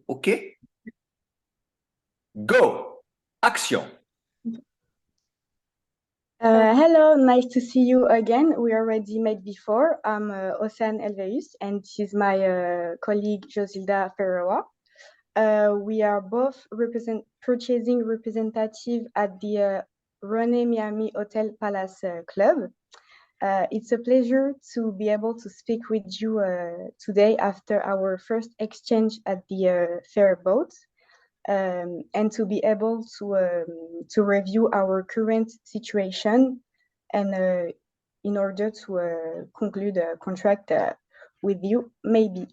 OK? Go! Action! Hello, nice to see you again. We already met before. I'm Ocean Elveus, and she's my colleague Josilda Ferreira. We are both purchasing representative at the Rene Miami Hotel Palace Club. It's a pleasure to be able to speak with you today after our first exchange at the fair boat. And to be able to review our current situation and in order to conclude a contract with you, maybe.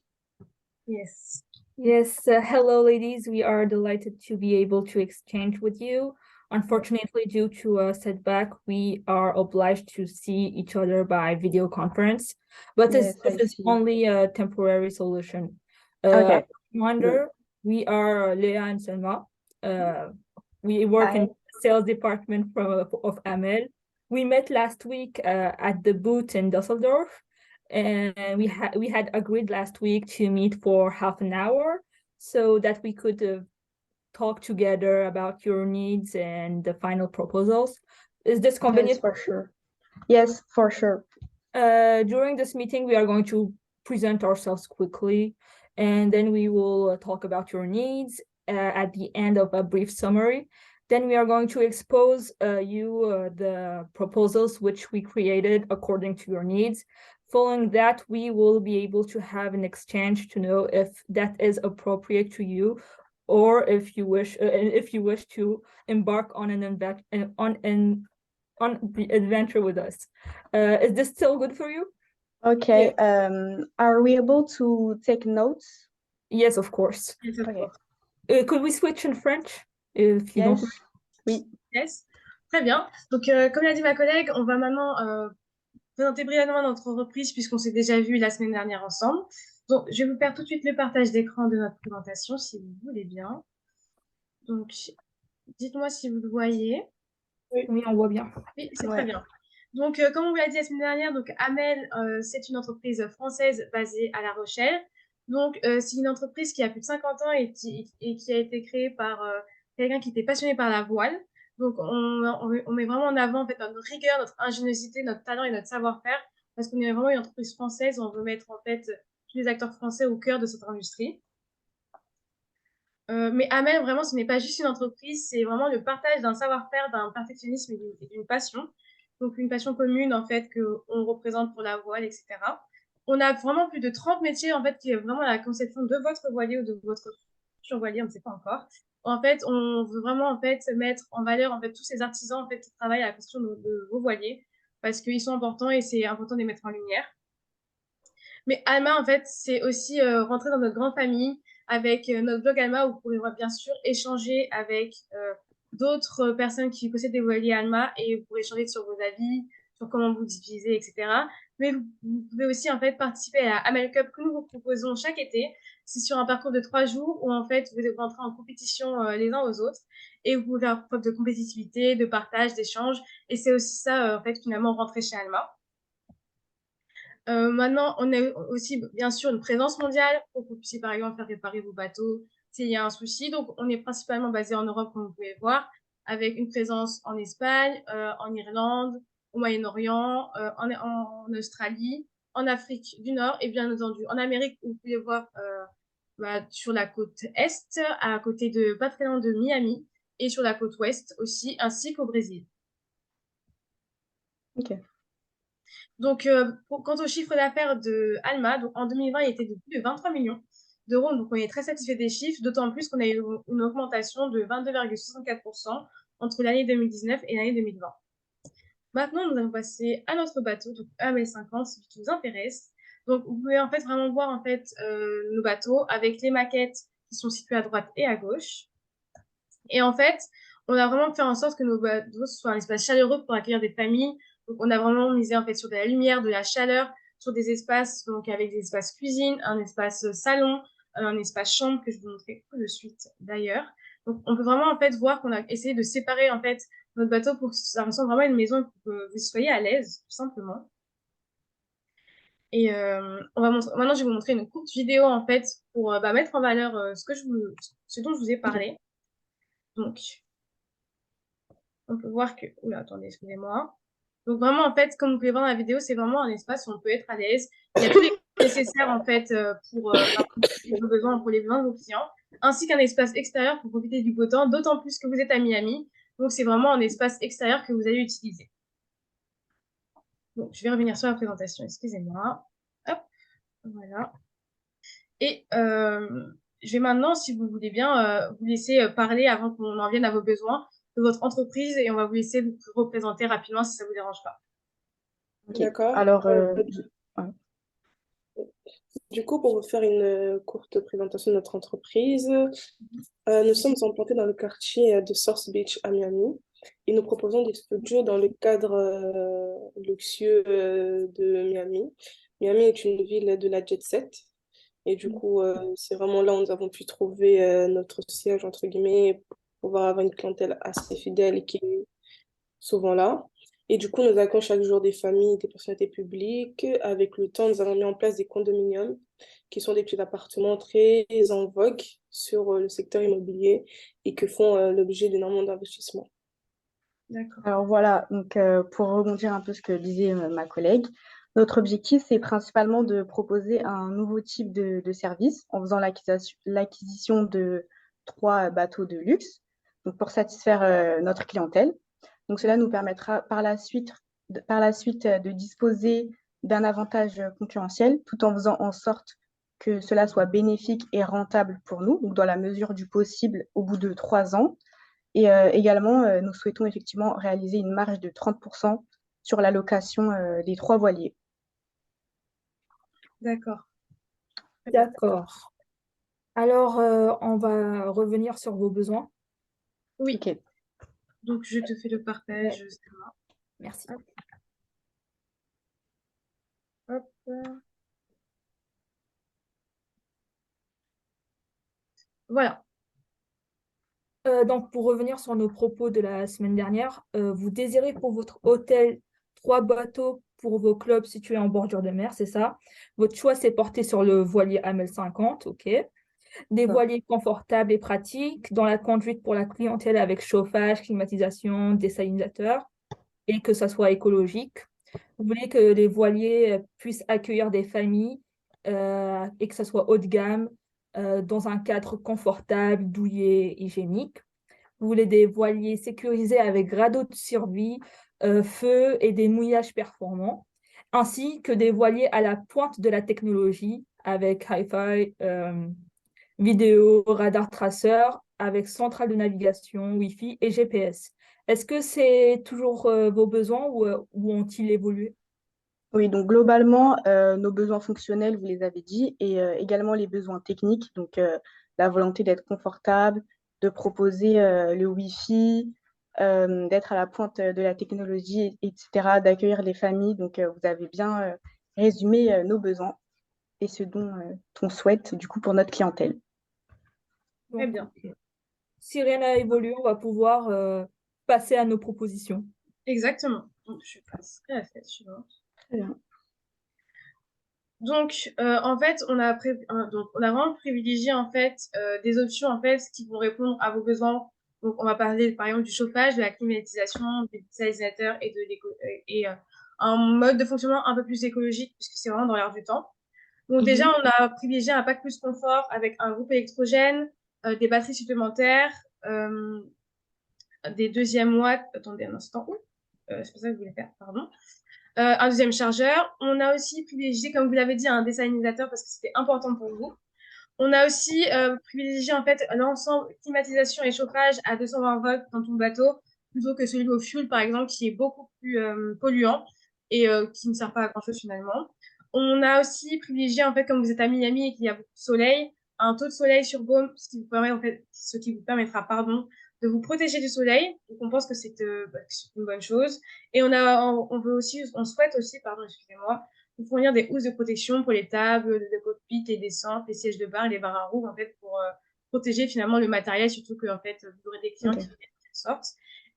Yes. Yes. Hello, ladies. We are delighted to be able to exchange with you. Unfortunately, due to a setback, we are obliged to see each other by video conference, but this is only a temporary solution. Okay. Reminder, we are Leah and Selma. We work in the sales department of Amel. We met last week at the booth in Düsseldorf, and we had agreed last week to meet for half an hour so that we could talk together about your needs and the final proposals. Is this convenient? Yes, for sure. Yes, for sure. During this meeting, we are going to present ourselves quickly, and then we will talk about your needs at the end of a brief summary. Then we are going to expose you the proposals which we created according to your needs. Following that, we will be able to have an exchange to know if that is appropriate to you, or if you wish to embark on the adventure with us. Is this still good for you? Okay. Yeah. Are we able to take notes? Yes, of course. Yes, of course. Could we switch in French if you don't? Oui. Yes. Très bien. Donc, comme l'a dit ma collègue, on va maintenant présenter brièvement notre reprise puisqu'on s'est déjà vu la semaine dernière ensemble. Donc, je vais vous faire tout de suite le partage d'écran de notre présentation, si vous voulez bien. Donc, dites-moi si vous le voyez. Oui, on voit bien. Oui, c'est très bien. Donc, comme on vous l'a dit la semaine dernière, donc Amel, c'est une entreprise française basée à La Rochelle. Donc, c'est une entreprise qui a plus de 50 ans et qui a été créée par quelqu'un qui était passionné par la voile. Donc, on met vraiment en avant en fait, notre rigueur, notre ingéniosité, notre talent et notre savoir-faire, parce qu'on est vraiment une entreprise française. On veut mettre en fait tous les acteurs français au cœur de cette industrie. Mais Amel, vraiment, ce n'est pas juste une entreprise, c'est vraiment le partage d'un savoir-faire, d'un perfectionnisme et d'une passion. Donc, une passion commune, en fait, qu'on représente pour la voile, etc. On a vraiment plus de 30 métiers, en fait, qui est vraiment la conception de votre voilier ou de votre futur voilier, on ne sait pas encore. En fait, on veut vraiment, en fait, mettre en valeur, en fait, tous ces artisans, en fait, qui travaillent à la construction de vos voiliers, parce qu'ils sont importants et c'est important de les mettre en lumière. Mais Alma, en fait, c'est aussi rentrer dans notre grande famille avec notre blog Alma, où vous pourrez bien sûr échanger avec d'autres personnes qui possèdent des voiliers Alma et vous pourrez échanger sur vos avis, sur comment vous utilisez, etc. Mais vous pouvez aussi en fait participer à la Amel Cup que nous vous proposons chaque été. C'est sur un parcours de 3 jours où en fait vous devez rentrer en compétition les uns aux autres et vous pouvez faire preuve de compétitivité, de partage, d'échange. Et c'est aussi ça en fait finalement rentrer chez Alma. Maintenant, on a aussi bien sûr une présence mondiale pour que vous puissiez par exemple faire réparer vos bateaux s'il y a un souci. Donc, on est principalement basé en Europe, comme vous pouvez voir, avec une présence en Espagne, en Irlande, au Moyen-Orient, en Australie, en Afrique du Nord et bien entendu en Amérique, où vous pouvez voir sur la côte Est, à côté de pas très loin de Miami, et sur la côte Ouest aussi, ainsi qu'au Brésil. Ok. Donc, quant au chiffre d'affaires de Alma, donc en 2020, il était de plus de 23 millions d'euros. Donc, on est très satisfait des chiffres, d'autant plus qu'on a eu une augmentation de 22,64% entre l'année 2019 et l'année 2020. Maintenant, nous allons passer à notre bateau, donc AML50, celui qui vous intéresse. Donc, vous pouvez en fait vraiment voir en fait nos bateaux avec les maquettes qui sont situées à droite et à gauche. Et en fait, on a vraiment fait en sorte que nos bateaux soient un espace chaleureux pour accueillir des familles. Donc, on a vraiment misé en fait sur de la lumière, de la chaleur, sur des espaces donc avec des espaces cuisine, un espace salon, un espace chambre que je vous montrerai tout de suite d'ailleurs. Donc, on peut vraiment en fait voir qu'on a essayé de séparer en fait notre bateau pour que ça ressemble vraiment à une maison et pour que vous soyez à l'aise, tout simplement. Et maintenant, je vais vous montrer une courte vidéo en fait pour mettre en valeur ce dont je vous ai parlé. Donc, on peut voir que... Oula, attendez, excusez-moi. Donc vraiment, en fait, comme vous pouvez voir dans la vidéo, c'est vraiment un espace où on peut être à l'aise. Il y a tous les nécessaires en fait pour vos besoins, pour les besoins de vos clients, ainsi qu'un espace extérieur pour profiter du beau temps, d'autant plus que vous êtes à Miami. Donc c'est vraiment un espace extérieur que vous allez utiliser. Donc je vais revenir sur la présentation, excusez-moi. Hop, voilà. Et je vais maintenant, si vous voulez bien, vous laisser parler avant qu'on en vienne à vos besoins de votre entreprise et on va vous laisser vous représenter rapidement si ça vous dérange pas. Ok. D'accord. Alors, Ouais. Du coup, pour vous faire une courte présentation de notre entreprise, nous sommes implantés dans le quartier de South Beach à Miami et nous proposons des studios dans le cadre luxueux de Miami. Miami est une ville de la jet set et du coup, c'est vraiment là où nous avons pu trouver notre siège, entre guillemets, pour pouvoir avoir une clientèle assez fidèle et qui est souvent là. Et du coup, nous accueillons chaque jour des familles, des personnalités publiques. Avec le temps, nous avons mis en place des condominiums, qui sont des petits appartements très en vogue sur le secteur immobilier et que font l'objet d'énormément d'investissements. D'accord. Alors voilà, donc pour rebondir un peu ce que disait ma collègue, notre objectif, c'est principalement de proposer un nouveau type de service en faisant l'acquisition de 3 bateaux de luxe, donc pour satisfaire notre clientèle. Donc cela nous permettra par la suite de disposer d'un avantage concurrentiel tout en faisant en sorte que cela soit bénéfique et rentable pour nous, donc dans la mesure du possible au bout de 3 ans. Et également, nous souhaitons effectivement réaliser une marge de 30% sur la location des 3 voiliers. D'accord. D'accord. Alors, on va revenir sur vos besoins. Oui. Ok. Donc, je te fais le partage. Sarah. Merci. Hop. Voilà. Donc, pour revenir sur nos propos de la semaine dernière, vous désirez pour votre hôtel 3 bateaux pour vos clubs situés en bordure de mer, c'est ça? Votre choix s'est porté sur le voilier Hamel 50, ok. Des voiliers confortables et pratiques, dans la conduite pour la clientèle avec chauffage, climatisation, désalinisateur, et que ça soit écologique. Vous voulez que les voiliers puissent accueillir des familles et que ça soit haut de gamme, dans un cadre confortable, douillet, hygiénique. Vous voulez des voiliers sécurisés avec radeau de survie, feu et des mouillages performants, ainsi que des voiliers à la pointe de la technologie avec Hi-Fi, vidéo, radar traceur, avec centrale de navigation, Wi-Fi et GPS. Est-ce que c'est toujours vos besoins ou ont-ils évolué? Oui, donc globalement, nos besoins fonctionnels, vous les avez dit, et également les besoins techniques, donc la volonté d'être confortable, de proposer le Wi-Fi, d'être à la pointe de la technologie, etc., d'accueillir les familles. Donc, vous avez bien résumé nos besoins et ce dont on souhaite, du coup, pour notre clientèle. Très Donc, bien. ok. Si rien n'a évolué, on va pouvoir passer à nos propositions. Exactement. Donc, je passerai à la slide suivante. Très bien. Donc, en fait, donc, on a vraiment privilégié en fait des options en fait qui vont répondre à vos besoins. Donc, on va parler par exemple du chauffage, de la climatisation, des désalinisateurs un mode de fonctionnement un peu plus écologique puisque c'est vraiment dans l'air du temps. Donc déjà, on a privilégié un pack plus confort avec un groupe électrogène, des batteries supplémentaires, des deuxièmes watts. Attendez un instant. C'est pas ça que je voulais faire, pardon. Un deuxième chargeur. On a aussi privilégié, comme vous l'avez dit, un désalinisateur parce que c'était important pour vous. On a aussi privilégié en fait l'ensemble climatisation et chauffage à 220 volts dans ton bateau plutôt que celui au fuel par exemple qui est beaucoup plus polluant et qui ne sert pas à grand chose finalement. On a aussi privilégié en fait comme vous êtes à Miami et qu'il y a beaucoup de soleil, un taux de soleil sur baume, ce qui vous permettra pardon de vous protéger du soleil. Donc on pense que c'est une bonne chose. Et on souhaite aussi pardon excusez-moi vous fournir des housses de protection pour les tables, de cockpit, les descentes, les sièges de bar, les barres à roues, en fait, pour protéger finalement le matériel, surtout que en fait, vous aurez des clients qui viennent de toutes sortes.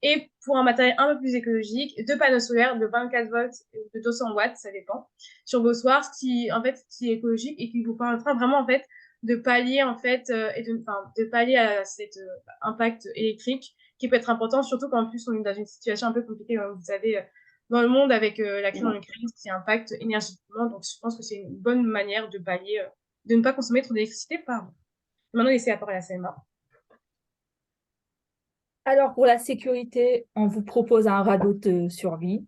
Et pour un matériel un peu plus écologique, 2 panneaux solaires de 24 volts et de 200 watts, ça dépend, sur vos soirs, qui est écologique et qui vous permettra vraiment en fait de pallier en fait de pallier à cet impact électrique qui peut être important, surtout quand en plus on est dans une situation un peu compliquée, vous savez, dans le monde avec la crise en Ukraine qui impacte énergétiquement. Donc je pense que c'est une bonne manière de pallier, de ne pas consommer trop d'électricité. Pardon. Maintenant, laissez la parole à Selma. Alors, pour la sécurité, on vous propose un radeau de survie,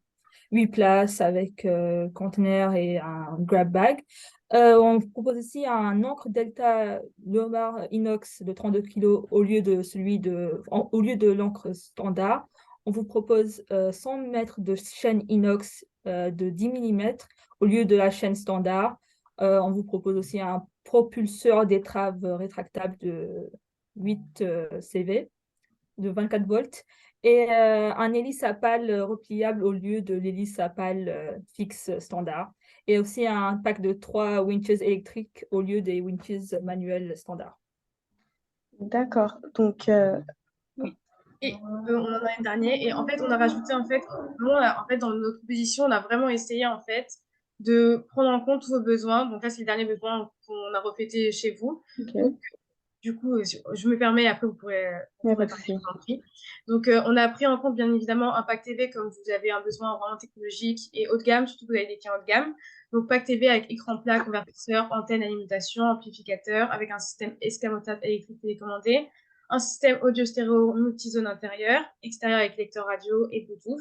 8 places avec conteneur et un grab bag. On vous propose aussi un ancre Delta Leomar inox de 32 kg au lieu de l'encre standard. On vous propose 100 mètres de chaîne inox de 10 mm au lieu de la chaîne standard. On vous propose aussi un propulseur d'étrave rétractable de 8 CV de 24 volts et un hélice à pales repliable au lieu de l'hélice à pales fixe standard. Et aussi un pack de 3 winches électriques au lieu des winches manuels standards. D'accord. Donc, Oui. Et on en a un dernier. Et en fait, on a rajouté, en fait, dans notre proposition, on a vraiment essayé, en fait, de prendre en compte tous vos besoins. Donc là, c'est le dernier besoin qu'on a reflété chez vous. ok. Donc, du coup, je me permets, après, vous pourrez Il n'y a pas de parler, souci. je vous en prie. Donc, on a pris en compte, bien évidemment, Impact TV, comme vous avez un besoin vraiment technologique et haut de gamme, surtout que vous avez des clients haut de gamme. Donc, Pack TV avec écran plat, convertisseur, antenne, alimentation, amplificateur, avec un système escamotable électrique télécommandé, un système audio stéréo multi-zone intérieur, extérieur avec lecteur radio et Bluetooth,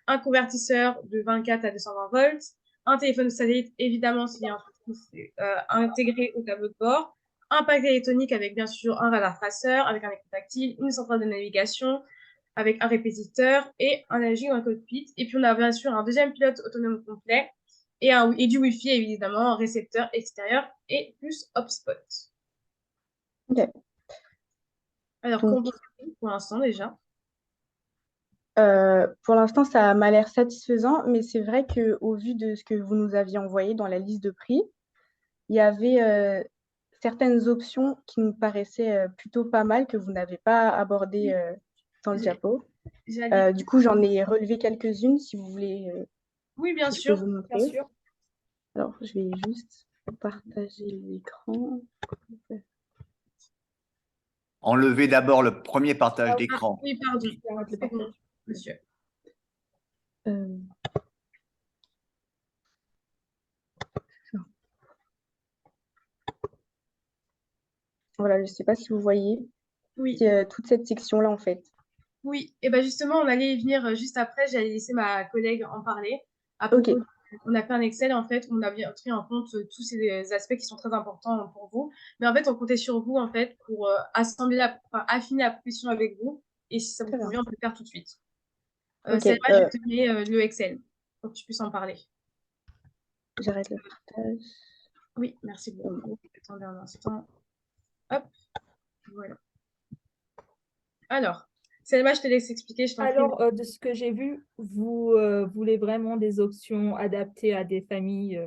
un convertisseur de 24 à 220 volts, un téléphone satellite, évidemment, s'il y a un Bluetooth intégré au tableau de bord, un pack électronique avec bien sûr un radar traceur, avec un écran tactile, une centrale de navigation, avec un répétiteur et un AJ ou un cockpit. Et puis on a bien sûr un deuxième pilote autonome complet et du Wi-Fi évidemment, un récepteur extérieur et plus hotspot. Ok. Alors, Donc, qu'en pensez-vous pour l'instant déjà? pour l'instant, ça m'a l'air satisfaisant, mais c'est vrai qu'au vu de ce que vous nous aviez envoyé dans la liste de prix, il y avait certaines options qui nous paraissaient plutôt pas mal que vous n'avez pas abordées dans le diapo. J'allais... Du coup, j'en ai relevé quelques-unes si vous voulez, Oui, bien si je peux sûr. vous Bien montrer. sûr. Alors, je vais juste partager l'écran. Enlevez d'abord le premier partage d'écran. Oui, pardon. J'arrête le C'est bon, partage. monsieur. Euh, Voilà, je ne sais pas si vous voyez. Oui. C'est toute cette section-là, en fait. Oui, et ben justement, on allait y venir juste après. J'allais laisser ma collègue en parler. À Ok, propos, on a fait un Excel, en fait, où on a bien pris en compte tous ces aspects qui sont très importants pour vous. Mais en fait, on comptait sur vous, en fait, pour affiner la proposition avec vous. Et si ça vous très bien. convient, on peut le faire tout de suite. Ok, Selma, je vais te donner le Excel pour que tu puisses en parler. j'arrête le partage. Oui, merci beaucoup. Attendez un instant. Hop, voilà. Alors, Selma, je te laisse expliquer, je t'en prie. Alors, de ce que j'ai vu, vous voulez vraiment des options adaptées à des familles,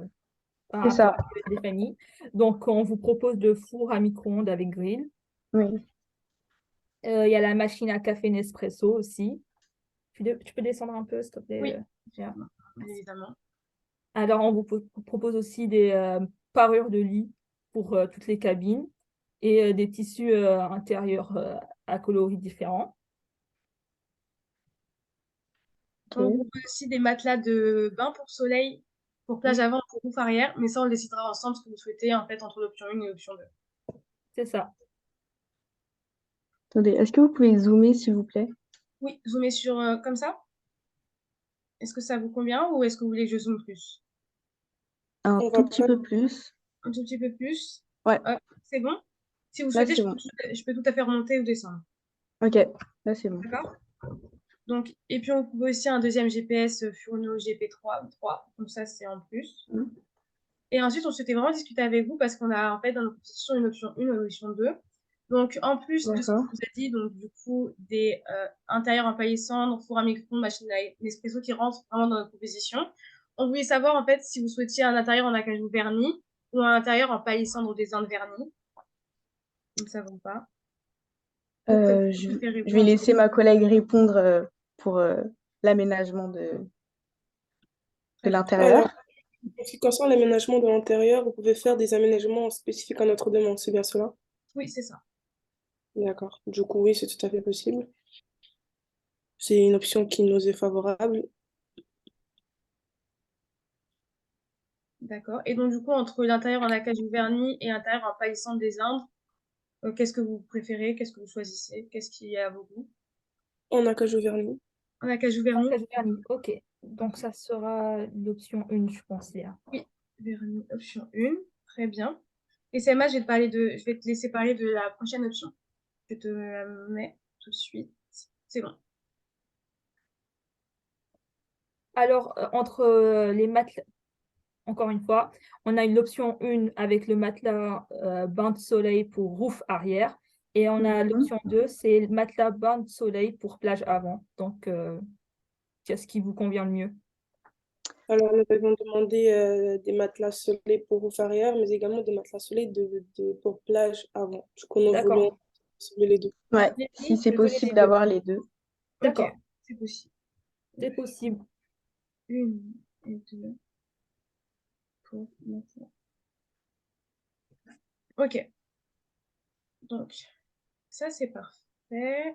par C'est rapport ça, à des familles. Donc, on vous propose le four à micro-ondes avec grill. oui. Il y a la machine à café Nespresso aussi. Tu peux descendre un peu, s'il te plaît, Oui, Léa. bien évidemment. Alors, on vous propose aussi des parures de lit pour toutes les cabines et des tissus intérieurs à coloris différents. Ok. On propose aussi des matelas de bain pour soleil, pour plage avant, pour roof arrière, mais ça, on le décidera ensemble ce que vous souhaitez, en fait, entre l'option 1 et l'option 2. C'est ça. Attendez, est-ce que vous pouvez zoomer, s'il vous plaît? Oui, zoomer sur comme ça. Est-ce que ça vous convient ou est-ce que vous voulez que je zoome plus? Un On tout va petit pas... peu plus. Un tout petit peu plus. Ouais, C'est bon? Si vous là, souhaitez, c'est bon. je peux tout à fait remonter ou descendre. Ok, là, c'est bon. D'accord? Donc, et puis on propose aussi un deuxième GPS Furno GP3 3, comme ça c'est en plus. Mm. Et ensuite, on souhaitait vraiment discuter avec vous parce qu'on a en fait dans notre position une option 1 et une option 2. Donc, en plus de ce qu'on D'accord. vous a dit, donc du coup, des intérieurs en palissandre, four à micro-ondes, machine à Nespresso qui rentrent vraiment dans notre proposition. On voulait savoir en fait si vous souhaitiez un intérieur en acajou verni ou un intérieur en palissandre ou des Indes vernis. Nous ne savons pas. Vous Je vais préférez-vous laisser ma collègue répondre pour l'aménagement de Alors, l'intérieur. en ce qui concerne l'aménagement de l'intérieur, vous pouvez faire des aménagements spécifiques à notre demande, c'est bien cela? Oui, c'est ça. D'accord. Du coup, oui, c'est tout à fait possible. C'est une option qui nous est favorable. D'accord. Et donc, du coup, entre l'intérieur en acajou verni et l'intérieur en palissandre des Indes, qu'est-ce que vous préférez? Qu'est-ce que vous choisissez? Qu'est-ce qui est à vos goûts? En acajou verni. En acajou verni? Acajou verni, ok. Donc, ça sera l'option 1, je pense, Léa. Oui, verni, option 1. Très bien. Et Selma, je vais te laisser parler de la prochaine option. Je te la mets tout de suite. C'est bon. Alors, entre les matelas, encore une fois, on a une option 1 avec le matelas bain de soleil pour roof arrière. Et on a l'option 2, c'est le matelas bain de soleil pour plage avant. Donc, qu'est-ce qui vous convient le mieux? Alors, nous avions demandé des matelas soleil pour roof arrière, mais également des matelas soleil pour plage avant. Du coup, nous D'accord, voulions cibler les deux. Ouais, Les si filles, c'est vous voulez possible les deux. d'avoir les deux. Ok, D'accord, c'est possible. c'est possible. 1 et 2 pour maintenant. Ok, donc ça c'est parfait.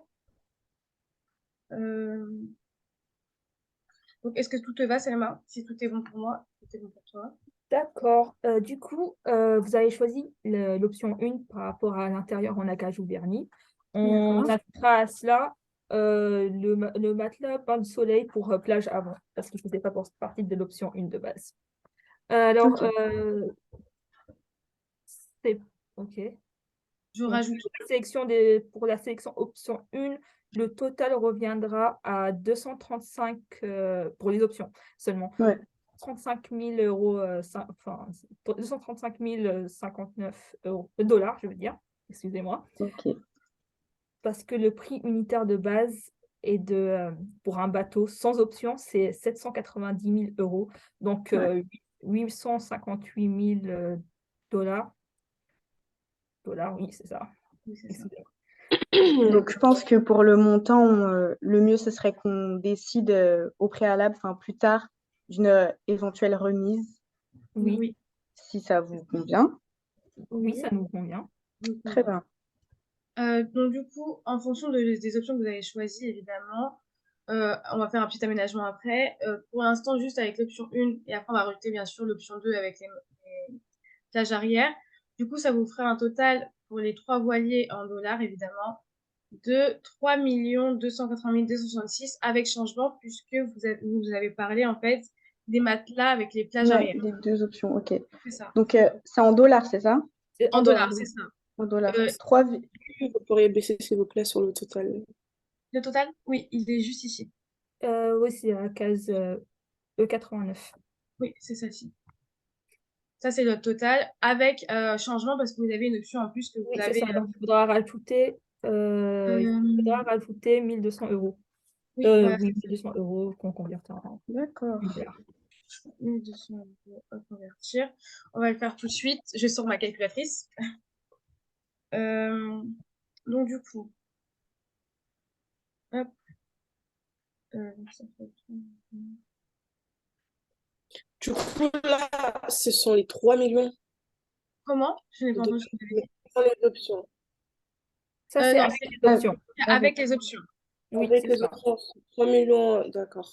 Donc est-ce que tout te va, Selma? Si tout est bon pour moi, tout est bon pour toi. D'accord. Du coup, vous avez choisi l'option 1 par rapport à l'intérieur en acajou verni. On D'accord. ajoutera à cela le matelas bain de soleil pour plage avant, parce que je ne faisais pas partie de l'option 1 de base. Alors, Ok. c'est OK. Je Donc, rajoute. pour la sélection option 1, le total reviendra à 235 pour les options seulement. Ouais. 35 000 euros, enfin, 235 059 dollars, je veux dire, excusez-moi, Ok. parce que le prix unitaire de base est pour un bateau sans option, c'est 790 000 euros, donc Ouais. 858 000 dollars. Dollars, oui, c'est ça. Oui, c'est ça. Excusez-moi. Donc, je pense que pour le montant, le mieux, ce serait qu'on décide au préalable, enfin plus tard, d'une éventuelle remise, Oui, Oui, si ça vous convient. oui, ça nous convient. oui, Très oui. bien. Donc du coup, en fonction des options que vous avez choisies, évidemment, on va faire un petit aménagement après. Pour l'instant, juste avec l'option 1, et après on va rajouter bien sûr l'option 2 avec les plages arrière. Du coup, ça vous ferait un total pour les 3 voiliers en dollars, évidemment, de 3 280 266 avec changement, puisque vous avez parlé en fait des matelas avec les plages Ouais, arrière. les deux options, ok. C'est ça. Donc, c'est en dollars, c'est ça? C'est En en dollars, dollars, c'est oui. ça. En dollars. Euh, 3, Vous pourriez baisser, s'il vous plaît, sur le total. le total? Oui, il est juste ici. Oui, c'est la case E89. Oui, c'est celle-ci. Ça, c'est le total avec changement parce que vous avez une option en plus que vous Oui, c'est avez. ça. Donc, il faudra rajouter 1 200 euros. Oui, voilà, Oui, 1 200 euros qu'on convertira en d'accord. dollars. 1200 euros à convertir. On va le faire tout de suite. Je sors ma calculatrice. Donc, du coup, hop. Ça fait... Du coup, là, ce sont les 3 millions Comment? Je n'ai pas de entendu ce que vous avez dit. dans les options. Ça, c'est Non, avec c'est les options. avec les options. Oui, Avec c'est les ça. options, c'est 3 millions, d'accord.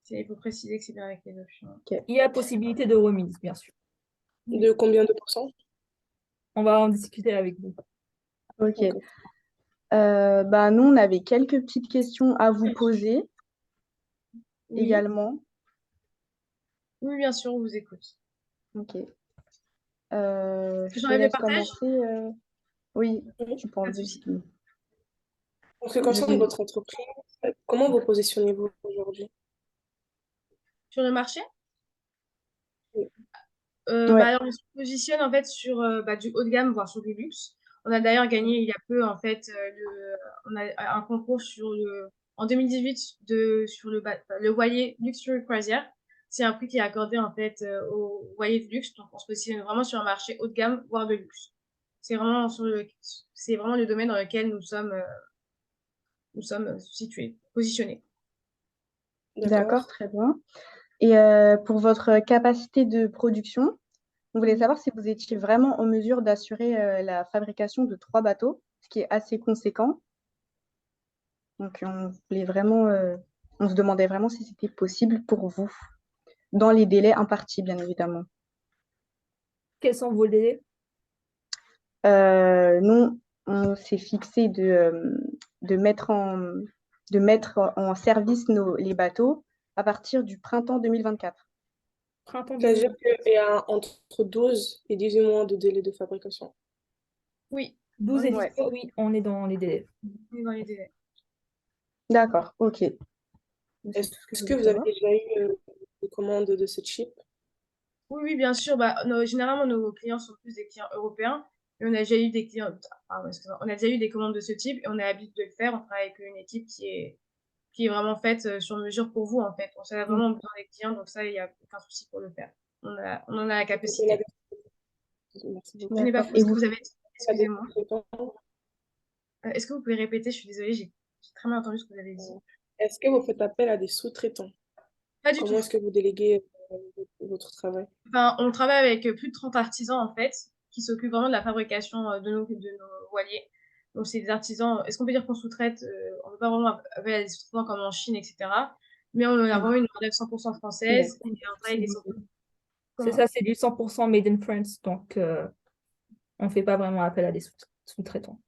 Il faut préciser que c'est bien avec les options. Il y a possibilité de remise, bien sûr. De combien de pourcents? On va en discuter avec vous. Ok. D'accord. Bah, nous, on avait quelques petites questions à vous poser Oui, également. oui, bien sûr, on vous écoute. Ok. Est-ce que Je te j'enlève le laisse partage? commencer. Oui, tu peux Pas de enlever. souci. En ce qui Je concerne dis- votre entreprise, comment vous positionnez-vous aujourd'hui? Sur le marché? Oui. Ouais, Alors, on se positionne en fait sur du haut de gamme, voire sur du luxe. On a d'ailleurs gagné il y a peu en fait on a un concours en 2018 sur le voilier Luxury Croisière. C'est un prix qui est accordé en fait au voilier de luxe. Donc, on se positionne vraiment sur un marché haut de gamme, voire de luxe. C'est vraiment le domaine dans lequel nous sommes nous sommes situés, positionnés. D'accord, très bien. Et pour votre capacité de production, on voulait savoir si vous étiez vraiment en mesure d'assurer la fabrication de 3 bateaux, ce qui est assez conséquent. Donc, on se demandait vraiment si c'était possible pour vous, dans les délais impartis, bien évidemment. Quels sont vos délais? Nous, on s'est fixé de mettre en service les bateaux à partir du printemps 2024. Printemps C'est-à-dire 2024. qu'il y a entre 12 et 18 mois de délai de fabrication. Oui, 12 et Ouais. 18, oui, on est dans les délais. on est dans les délais. D'accord, ok. C'est Est-ce tout ce que je que voulais vous avez savoir. déjà eu des commandes de ce type? Oui, bien sûr. Généralement, nos clients sont plus des clients européens. Et on a déjà eu des clients, pardon, excusez-moi. On a déjà eu des commandes de ce type et on a l'habitude de le faire. On travaille avec une équipe qui est vraiment faite sur mesure pour vous, en fait. On s'adapte vraiment aux besoins des clients, donc ça, il n'y a aucun souci pour le faire. On en a la capacité. Merci Je n'ai beaucoup. pas D'accord. compris Et ce que vous, vous avez dit. Il y a des Excusez-moi. sous-traitants. Est-ce que vous pouvez répéter? Je suis désolée, j'ai très mal entendu ce que vous avez dit. Est-ce que vous faites appel à des sous-traitants? Pas du tout. Comment est-ce que vous déléguez votre travail? Enfin, on travaille avec plus de 30 artisans, en fait, qui s'occupent vraiment de la fabrication de nos voiliers. Donc, c'est des artisans. Est-ce qu'on peut dire qu'on sous-traite? On ne peut pas vraiment appeler à des sous-traitants comme en Chine, etc. Mais on a vraiment une relève 100% française et on travaille avec des sous-traitants. C'est ça, c'est du 100% made in France, donc on ne fait pas vraiment appel à des sous-traitants.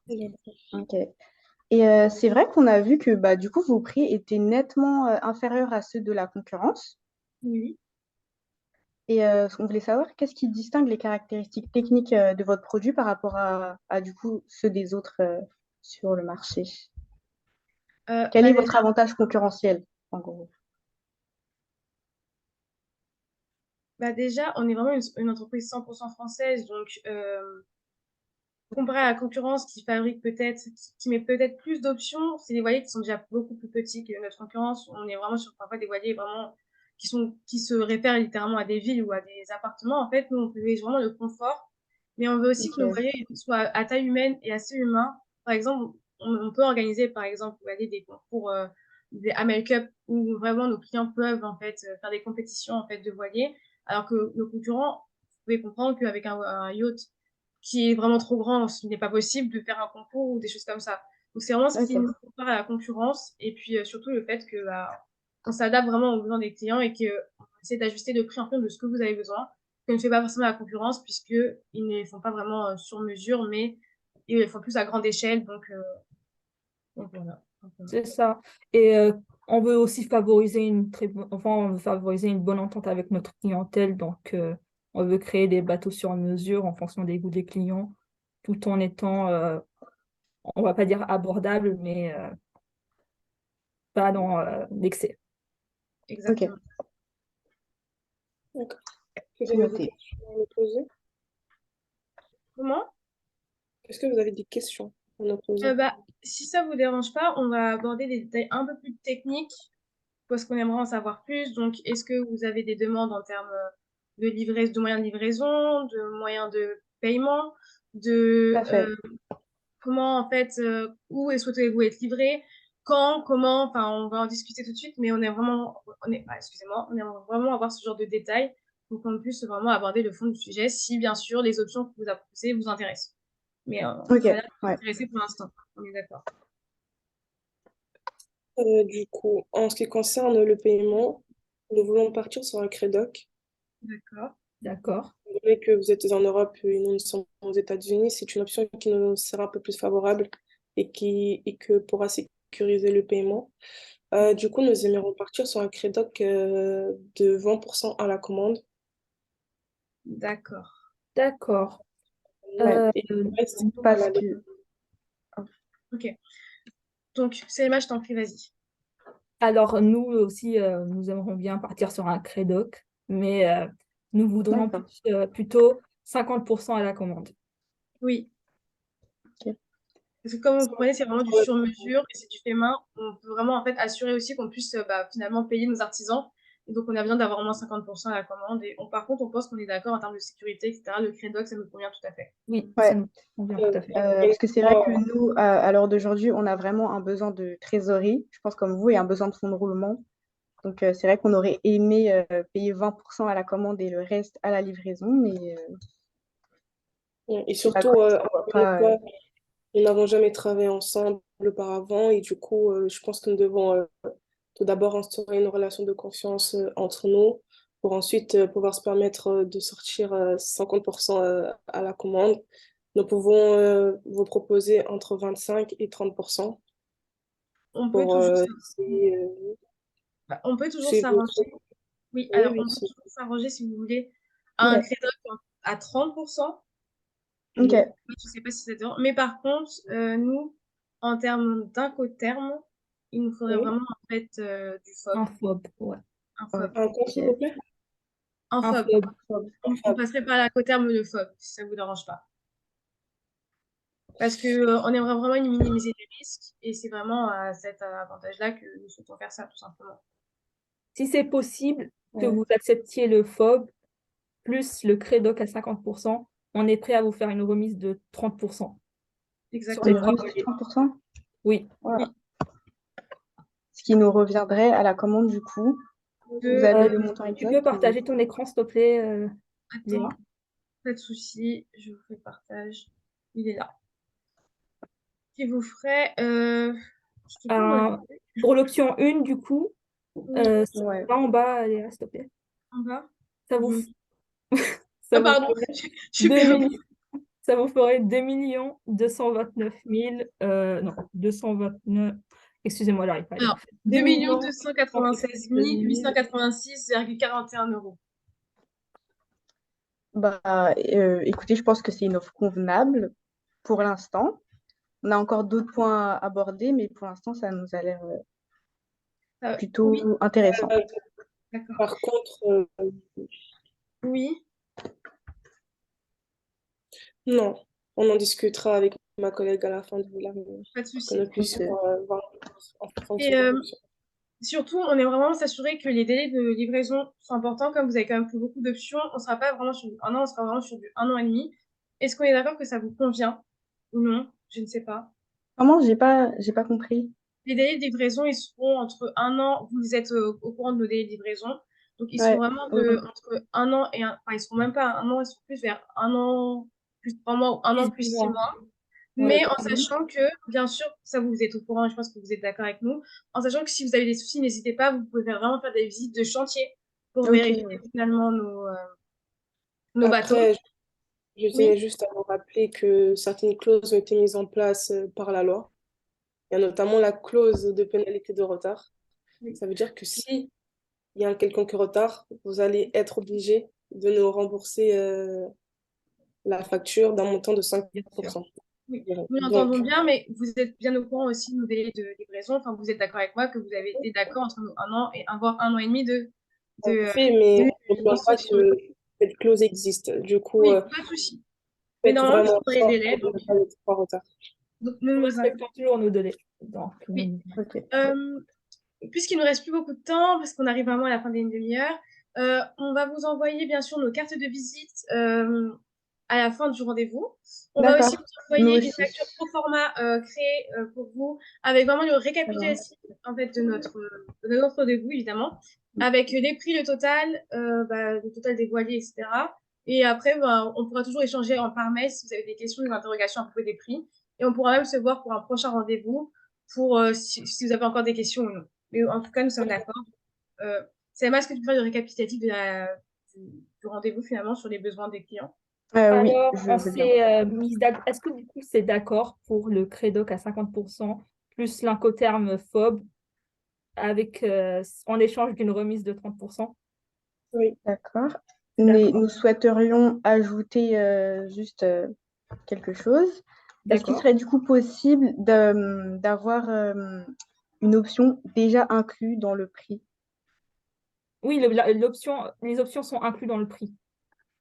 ok. Et c'est vrai qu'on a vu que du coup, vos prix étaient nettement inférieurs à ceux de la concurrence. Oui. Et on voulait savoir qu'est-ce qui distingue les caractéristiques techniques de votre produit par rapport à, du coup ceux des autres sur le marché. Quel est votre avantage concurrentiel, en gros? Déjà, on est vraiment une entreprise 100% française, donc comparé à la concurrence qui fabrique peut-être, qui met peut-être plus d'options, c'est des voiliers qui sont déjà beaucoup plus petits que notre concurrence. On est vraiment sur parfois des voiliers vraiment qui se réfèrent littéralement à des villes ou à des appartements. En fait, nous, on privilégie vraiment le confort, mais on veut aussi que nos Ok. voiliers soient à taille humaine et assez humains. Par exemple, on peut organiser, par exemple, des concours, des Amel Cup où vraiment nos clients peuvent en fait faire des compétitions en fait de voiliers, alors que nos concurrents, vous pouvez comprendre qu'avec un yacht qui est vraiment trop grand, ce n'est pas possible de faire un concours ou des choses comme ça. Donc c'est vraiment ce qui nous Ok. compare à la concurrence et puis surtout le fait que on s'adapte vraiment aux besoins des clients et qu'on essaie d'ajuster le prix en fonction de ce que vous avez besoin, que ne fait pas forcément la concurrence puisqu'ils ne les font pas vraiment sur mesure, mais ils les font plus à grande échelle. Donc voilà. C'est ça. Et on veut aussi favoriser on veut favoriser une bonne entente avec notre clientèle. Donc, on veut créer des bateaux sur mesure en fonction des goûts des clients, tout en étant, on va pas dire abordable, mais pas dans l'excès. Ok. Exactement. D'accord. Est-ce que C'est vous avez des noté. questions à me poser? Comment? Est-ce que vous avez des questions à me poser? Si ça vous dérange pas, on va aborder des détails un peu plus techniques parce qu'on aimerait en savoir plus. Donc, est-ce que vous avez des demandes en termes de moyens de livraison, de moyens de paiement, Tout de à fait. comment, en fait, où est souhaitez-vous être livré, quand, comment, enfin, on va en discuter tout de suite, mais excusez-moi, on aimerait vraiment avoir ce genre de détails pour qu'on puisse vraiment aborder le fond du sujet, si bien sûr les options que vous a proposées vous intéressent. Mais Ok. ça a l'air de vous Ouais. intéresser pour l'instant, on est d'accord. Du coup, en ce qui concerne le paiement, nous voulons partir sur un Crédoc. D'accord. D'accord. Vous voyez que vous êtes en Europe et nous sommes aux États-Unis, c'est une option qui nous sera un peu plus favorable et que pourra sécuriser le paiement. Du coup, nous aimerions partir sur un Crédoc de 20% à la commande. D'accord. D'accord. Ouais. Et le reste à Parce la que Ok. Donc, c'est je t'en prie, vas-y. Alors, nous aussi, nous aimerions bien partir sur un Crédoc, mais nous voudrons d'accord. plutôt 50% à la commande. Oui. Ok. Parce que comme vous comprenez, c'est vraiment du sur-mesure et c'est du fait main. On peut vraiment en fait assurer aussi qu'on puisse finalement payer nos artisans Et donc, on a besoin d'avoir au moins 50% à la commande. Et par contre, on pense qu'on est d'accord en termes de sécurité, etc. Le Credoc, ça nous convient tout à fait. Oui, Ouais. ça nous convient tout à fait. Parce que c'est vrai que nous, à l'heure d'aujourd'hui, on a vraiment un besoin de trésorerie, je pense comme vous, et un besoin de fonds de roulement. Donc, c'est vrai qu'on aurait aimé payer 20% à la commande et le reste à la livraison, mais Et c'est pas surtout, correct, on voit encore une pas, fois, nous n'avons jamais travaillé ensemble auparavant et du coup, je pense que nous devons tout d'abord instaurer une relation de confiance entre nous pour ensuite pouvoir se permettre de sortir 50% à la commande. Nous pouvons vous proposer entre 25 et 30% On peut pour toujours, essayer, on peut toujours si vous s'arranger. souhaitez. Oui, Oui, alors oui, on peut toujours s'arranger si vous voulez à un ouais. Credoc à 30%. Ok, Donc, je sais pas si c'est dur. Mais par contre, nous, en termes d'incoterms, il nous faudrait oui. vraiment en fait du Un FOB. FOB, ouais. Un FOB. Un compte, s'il vous plaît? Un Un FOB. FOB. On passerait par l'incoterm de FOB, si ça vous dérange pas. Parce que on aimerait vraiment minimiser les risques et c'est vraiment à cet avantage-là que nous souhaitons faire ça, tout simplement. Si c'est possible que Ouais. vous acceptiez le FOB plus le Credoc à 50%, on est prêt à vous faire une remise de 30% sur les Exactement. trois remise de modules. 30%, Oui, voilà. Ce qui nous reviendrait à la commande du coup. Vous De- avez le montant tu exact peux ou- partager ton écran, s'il te plaît, Léa. Attends, pas de souci, je vous fais le partage. Il est là. Qui vous ferait. Je te peux me Euh, pour l'option 1, du coup, Ouais. va en bas, Léa, s'il te plaît. en bas. Ça vous, Mhm. ça Ah, vous pardon, ferait je suis 2 perdue. millions, ça vous ferait 2 229 000, non, 229, excusez-moi, j'arrive pas à lire. Alors, 2 2 296 000. 886,41 euros. Bah, écoutez, je pense que c'est une offre convenable pour l'instant. On a encore d'autres points à aborder, mais pour l'instant, ça nous a l'air plutôt Oui, intéressant. d'accord. Par contre, Oui, non, on en discutera avec ma collègue à la fin de la réunion pas de pour que souci. nous puissions voir en fonction Et de l'option. surtout, on est vraiment s'assurer que les délais de livraison sont importants. Comme vous avez quand même pris beaucoup d'options, on ne sera pas vraiment sur du 1 an, on sera vraiment sur du 1 an et demi. Est-ce qu'on est d'accord que ça vous convient ou non? Je ne sais pas. Comment? J'ai pas compris. Les délais de livraison, ils seront entre 1 an, vous êtes au courant de nos délais de livraison. Donc, ils seront Ouais. vraiment Oui. entre 1 an et enfin, ils seront même pas 1 an, ils seront plus vers 1 an plus 3 mois ou 1 an plus 6 mois. Ouais. Mais en sachant que, bien sûr, ça vous êtes au courant, et je pense que vous êtes d'accord avec nous, en sachant que si vous avez des soucis, n'hésitez pas, vous pouvez vraiment faire des visites de chantier pour Ok, vérifier ouais. finalement nos bateaux. Après, je tenais Oui, juste à vous rappeler que certaines clauses ont été mises en place par la loi. Il y a notamment la clause de pénalité de retard. oui. Ça veut dire que si il y a un quelconque retard, vous allez être obligé de nous rembourser la facture d'un montant de Bien sûr. 5%. Oui, environ. nous Donc, l'entendons bien, mais vous êtes bien au courant aussi de nos délais de livraison. Enfin, vous êtes d'accord avec moi que vous avez été d'accord entre nous 1 an et voire 1 an et demi de, fait, mais de n'oublions pas construction. que cette clause existe. Du coup, Oui, pas de souci. Mais faites normalement, vraiment c'est dans les fort délais. pour Donc, ne pas être en retard. ne Nous nous respectons toujours nos délais. Donc, Oui. Ok. Puisqu'il nous reste plus beaucoup de temps, parce qu'on arrive vraiment à la fin d'une demi-heure, on va vous envoyer bien sûr nos cartes de visite à la fin du rendez-vous. On va aussi D'accord. vous Nous envoyer une aussi. facture pro forma créée pour vous, avec vraiment le Très bien. récapitulatif en fait, de notre rendez-vous, évidemment, avec les prix, le total des voiliers, etc. Et après, on pourra toujours échanger par mail si vous avez des questions, des interrogations à propos des prix. Et on pourra même se voir pour un prochain rendez-vous pour si vous avez encore des questions ou non. Mais en tout cas, nous sommes d'accord. C'est Emma, est-ce que tu peux faire le récapitulatif du rendez-vous finalement sur les besoins des clients? Oui, alors, je on veux bien. s'est mis d'accord. Est-ce que du coup, c'est d'accord pour le Credoc à 50% plus l'Incoterm FOB avec, en échange d'une remise de 30%? Oui. D'accord. Mais D'accord. nous souhaiterions ajouter juste quelque chose. Est-ce qu'il D'accord. serait du coup possible d'avoir une option déjà inclue dans le prix? Oui, les options sont incluses dans le prix.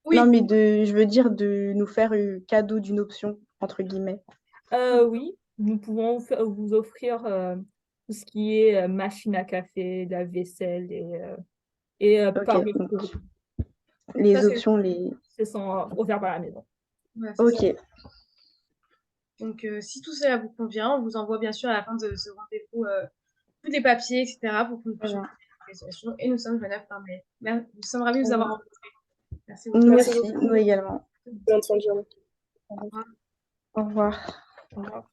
Non, Oui, mais je veux dire de nous faire un cadeau d'une option, entre guillemets. Oui, nous pouvons vous offrir tout ce qui est machine à café, la vaisselle Et Ok, parmi donc les Ça, c'est- options, les... ce sont offerts par la maison. Voilà, c'est ça. Ok, Donc, si tout cela vous convient, on vous envoie bien sûr à la fin de ce rendez-vous tous les papiers, etc. pour que nous puissions bien. faire les solutions. Et nous sommes joignables par mail. Nous sommes ravis de vous avoir rencontrés. Merci beaucoup. Nous Merci aussi, beaucoup. nous également. Bonne fin de journée. Au revoir. Au revoir.